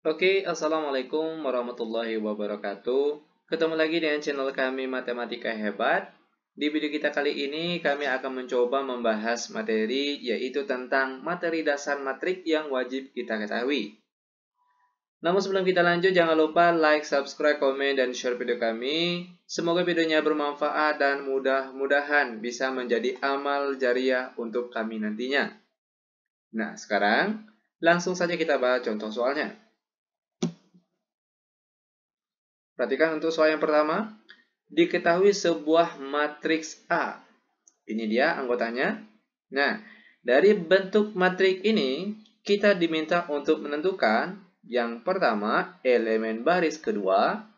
Oke, Assalamualaikum warahmatullahi wabarakatuh. Ketemu lagi dengan channel kami Matematika Hebat. Di video kita kali ini, kami akan mencoba membahas materi, yaitu tentang materi dasar matrik yang wajib kita ketahui. Namun sebelum kita lanjut, jangan lupa like, subscribe, komen, dan share video kami. Semoga videonya bermanfaat dan mudah-mudahan bisa menjadi amal jariah untuk kami nantinya. Nah, sekarang langsung saja kita bahas contoh soalnya. Perhatikan untuk soal yang pertama. Diketahui sebuah matriks A. Ini dia anggotanya. Nah, dari bentuk matriks ini, kita diminta untuk menentukan yang pertama, elemen baris kedua.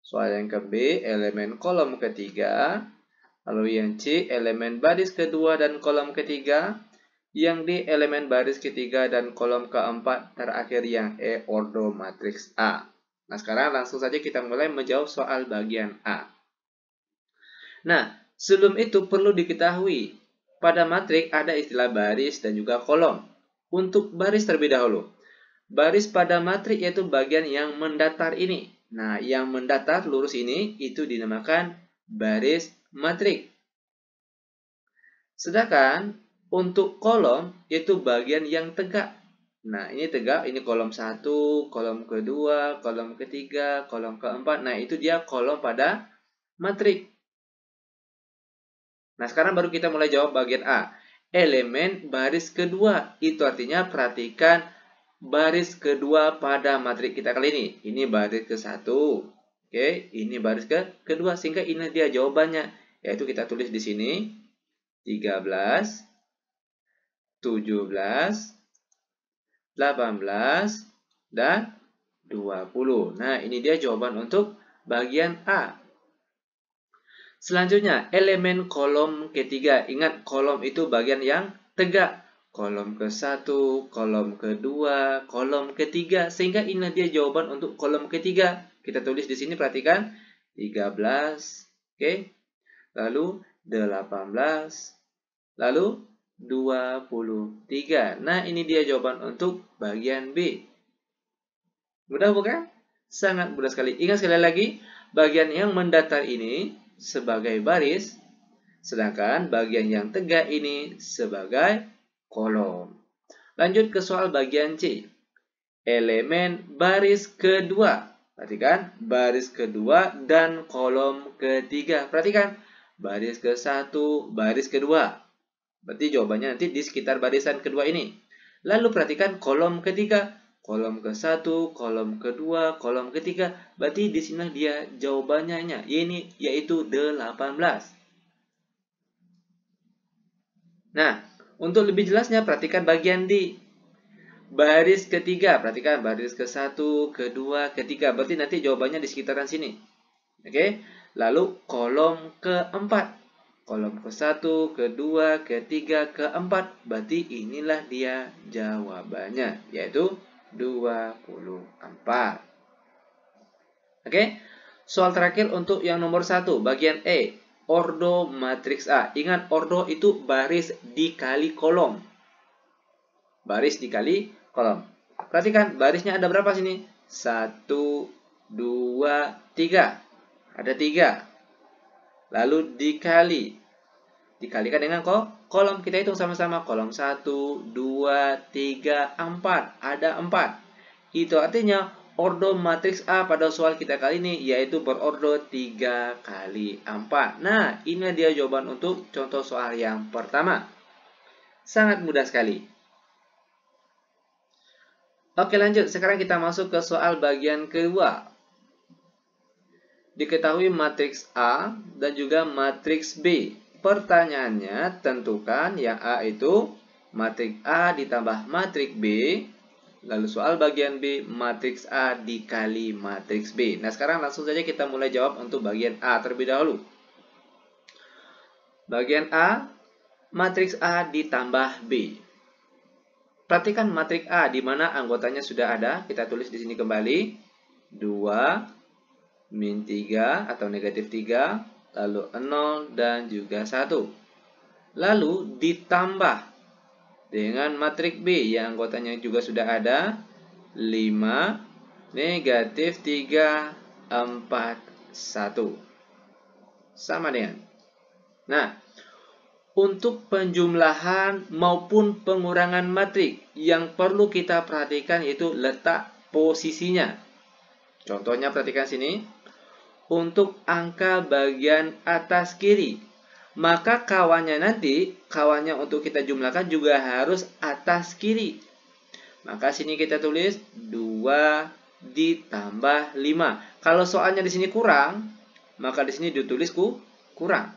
Soal yang ke B, elemen kolom ketiga. Lalu yang C, elemen baris kedua dan kolom ketiga. Yang D, elemen baris ketiga dan kolom keempat. Terakhir yang E, ordo matriks A. Nah, sekarang langsung saja kita mulai menjawab soal bagian A. Nah, sebelum itu perlu diketahui, pada matriks ada istilah baris dan juga kolom. Untuk baris terlebih dahulu. Baris pada matriks yaitu bagian yang mendatar ini. Nah, yang mendatar lurus ini itu dinamakan baris matriks. Sedangkan untuk kolom yaitu bagian yang tegak. Nah, ini tegak, ini kolom 1, kolom kedua, kolom ketiga, kolom keempat. Nah, itu dia kolom pada matriks. Nah, sekarang baru kita mulai jawab bagian A. Elemen baris kedua. Itu artinya perhatikan baris kedua pada matriks kita kali ini. Ini baris ke-1. Oke, ini baris kedua. Sehingga ini dia jawabannya. Yaitu kita tulis di sini 13, 17, 18, dan 20. Nah, ini dia jawaban untuk bagian A. Selanjutnya, elemen kolom ketiga. Ingat, kolom itu bagian yang tegak. Kolom ke-1, kolom kedua, kolom ketiga. Sehingga ini dia jawaban untuk kolom ketiga. Kita tulis di sini, perhatikan. 13, oke. Lalu 18, lalu 23. Nah, ini dia jawaban untuk bagian B. Mudah bukan? Sangat mudah sekali. Ingat sekali lagi, bagian yang mendatar ini sebagai baris, sedangkan bagian yang tegak ini sebagai kolom. Lanjut ke soal bagian C. Elemen baris kedua. Perhatikan, baris kedua dan kolom ketiga. Perhatikan, baris ke-1, baris kedua. Berarti jawabannya nanti di sekitar barisan kedua ini. Lalu perhatikan kolom ketiga. Kolom ke-1, kolom kedua, kolom ketiga. Berarti di sini dia jawabannya. Ini yaitu 18. Nah, untuk lebih jelasnya perhatikan bagian D. Baris ketiga. Perhatikan baris ke-1, kedua, ketiga. Berarti nanti jawabannya di sekitaran sini. Oke. Lalu kolom keempat. Kolom ke-1, kedua, ketiga, keempat. Berarti inilah dia jawabannya, yaitu 24. Oke. Soal terakhir untuk yang nomor 1, bagian E. Ordo matriks A. Ingat, ordo itu baris dikali kolom. Baris dikali kolom. Perhatikan, barisnya ada berapa sini? 1, 2, 3. Ada 3. Lalu dikalikan dengan kolom. Kita hitung sama-sama. Kolom 1, 2, 3, 4. Ada 4. Itu artinya ordo matriks A pada soal kita kali ini yaitu berordo 3 kali 4. Nah, ini dia jawaban untuk contoh soal yang pertama. Sangat mudah sekali. Oke, lanjut. Sekarang kita masuk ke soal bagian kedua. Diketahui matriks A dan juga matriks B. Pertanyaannya, tentukan yang A itu matriks A ditambah matriks B. Lalu soal bagian B, matriks A dikali matriks B. Nah, sekarang langsung saja kita mulai jawab untuk bagian A terlebih dahulu. Bagian A, matriks A ditambah B. Perhatikan matriks A di mana anggotanya sudah ada. Kita tulis di sini kembali. 2, min 3 atau negatif 3. Lalu 0 dan juga 1. Lalu ditambah dengan matriks B yang anggotanya juga sudah ada. 5, negatif 3, 4, 1. Sama dengan. Nah, untuk penjumlahan maupun pengurangan matrik yang perlu kita perhatikan yaitu letak posisinya. Contohnya perhatikan sini. Untuk angka bagian atas kiri, maka kawannya untuk kita jumlahkan juga harus atas kiri. Maka sini kita tulis 2 ditambah 5. Kalau soalnya di sini kurang, maka di sini ditulis kurang.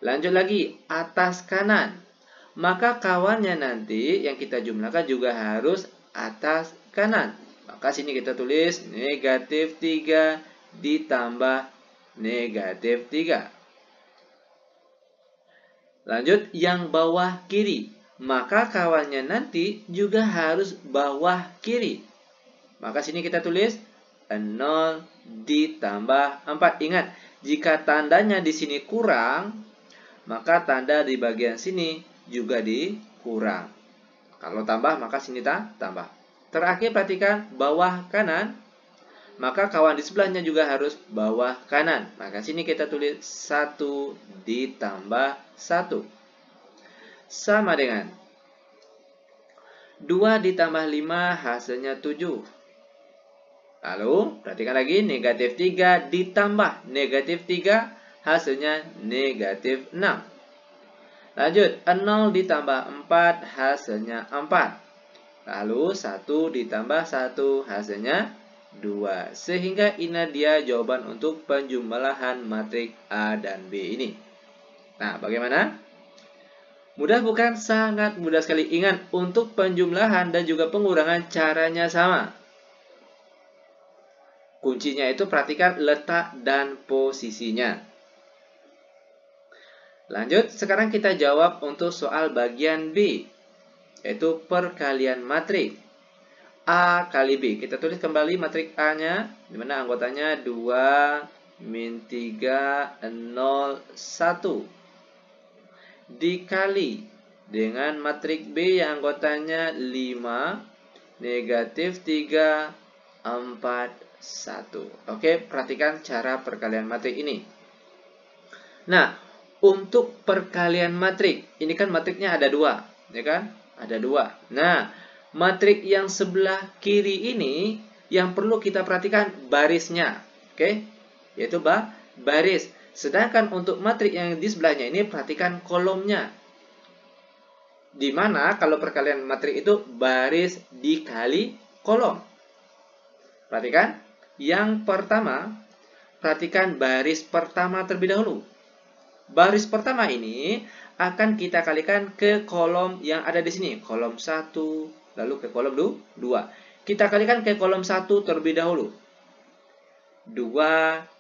Lanjut lagi, atas kanan. Maka kawannya nanti yang kita jumlahkan juga harus atas kanan. Maka sini kita tulis negatif 3 ditambah negatif 3. Lanjut, yang bawah kiri. Maka kawannya nanti juga harus bawah kiri. Maka sini kita tulis 0 ditambah 4. Ingat, jika tandanya di sini kurang, maka tanda di bagian sini juga dikurang. Kalau tambah, maka sini tambah. Terakhir, perhatikan bawah kanan. Maka kawan di sebelahnya juga harus bawah kanan. Maka sini kita tulis 1 ditambah 1. Sama dengan 2 ditambah 5 hasilnya 7. Lalu, perhatikan lagi, negatif 3 ditambah negatif 3 hasilnya negatif 6. Lanjut, 0 ditambah 4 hasilnya 4. Lalu, 1 ditambah 1 hasilnya 2. Sehingga ini dia jawaban untuk penjumlahan matrik A dan B ini. Nah, bagaimana? Mudah bukan? Sangat mudah sekali. Ingat, untuk penjumlahan dan juga pengurangan caranya sama. Kuncinya itu perhatikan letak dan posisinya. Lanjut, sekarang kita jawab untuk soal bagian B, yaitu perkalian matrik A kali B. Kita tulis kembali matrik A-nya, di mana anggotanya 2, min 3, 0, 1. Dikali dengan matrik B yang anggotanya 5, negatif 3, 4, 1. Oke, perhatikan cara perkalian matrik ini. Nah, untuk perkalian matrik, ini kan matriknya ada 2, ya kan? Ada 2. Nah, matrik yang sebelah kiri ini yang perlu kita perhatikan barisnya, oke? Yaitu baris. Sedangkan untuk matrik yang di sebelahnya ini perhatikan kolomnya. Di mana kalau perkalian matrik itu baris dikali kolom. Perhatikan, yang pertama, perhatikan baris pertama terlebih dahulu. Baris pertama ini akan kita kalikan ke kolom yang ada di sini, kolom 1, lalu ke kolom 2. Kita kalikan ke kolom 1 terlebih dahulu. 2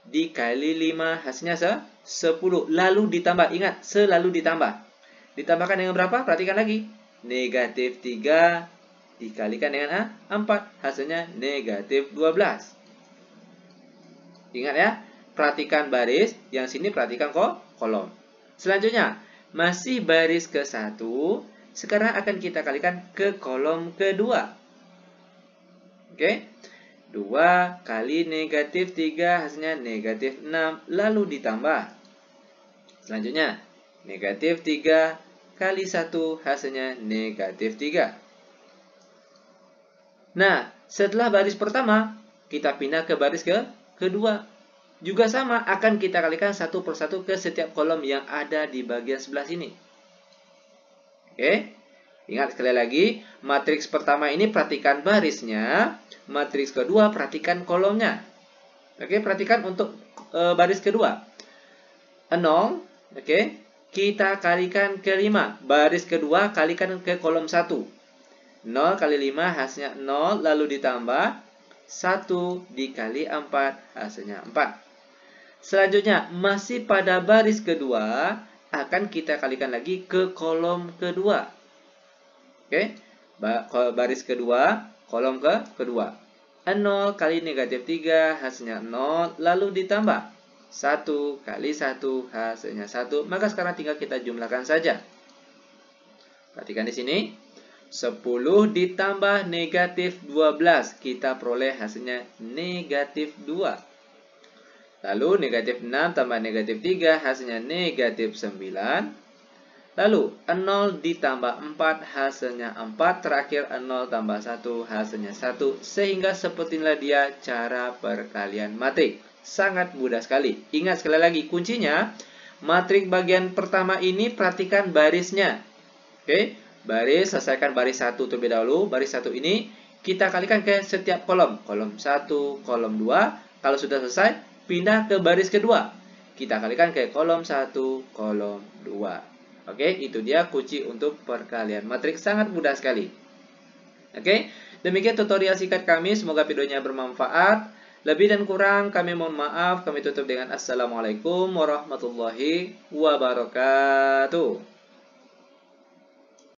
dikali 5 hasilnya 10. Lalu ditambah. Ingat, selalu ditambah. Ditambahkan dengan berapa? Perhatikan lagi. Negatif 3 dikalikan dengan 4. Hasilnya negatif 12. Ingat ya. Perhatikan baris. Yang sini perhatikan kolom. Selanjutnya, masih baris ke-1. Sekarang akan kita kalikan ke kolom kedua. Oke. 2 kali negatif 3 hasilnya negatif 6. Lalu ditambah. Selanjutnya, negatif 3 kali 1 hasilnya negatif 3. Nah, setelah baris pertama, kita pindah ke baris kedua. Juga sama, akan kita kalikan satu persatu ke setiap kolom yang ada di bagian sebelah sini. Oke, ingat sekali lagi, matriks pertama ini perhatikan barisnya, matriks kedua perhatikan kolomnya. Oke, perhatikan untuk baris kedua. 0, oke, kita kalikan ke 5. Baris kedua kalikan ke kolom 1. 0 kali 5 hasilnya 0, lalu ditambah 1 dikali 4 hasilnya 4. Selanjutnya, masih pada baris kedua, akan kita kalikan lagi ke kolom kedua. Oke, baris kedua, kolom kedua. 0 kali negatif 3, hasilnya 0, lalu ditambah 1 kali 1, hasilnya 1. Maka sekarang tinggal kita jumlahkan saja. Perhatikan di sini. 10 ditambah negatif 12. Kita peroleh hasilnya negatif 2. Lalu negatif 6 tambah negatif 3 hasilnya negatif 9. Lalu 0 ditambah 4 hasilnya 4. Terakhir 0 tambah 1 hasilnya 1. Sehingga seperti inilah dia cara perkalian matrik. Sangat mudah sekali. Ingat sekali lagi kuncinya, matrik bagian pertama ini perhatikan barisnya. Oke, baris, selesaikan baris 1 terlebih dahulu. Baris 1 ini kita kalikan ke setiap kolom. Kolom 1, kolom 2. Kalau sudah selesai, pindah ke baris kedua. Kita kalikan ke kolom 1, kolom 2. Oke, itu dia kunci untuk perkalian matrik. Sangat mudah sekali. Oke, demikian tutorial singkat kami. Semoga videonya bermanfaat. Lebih dan kurang kami mohon maaf. Kami tutup dengan Assalamualaikum warahmatullahi wabarakatuh.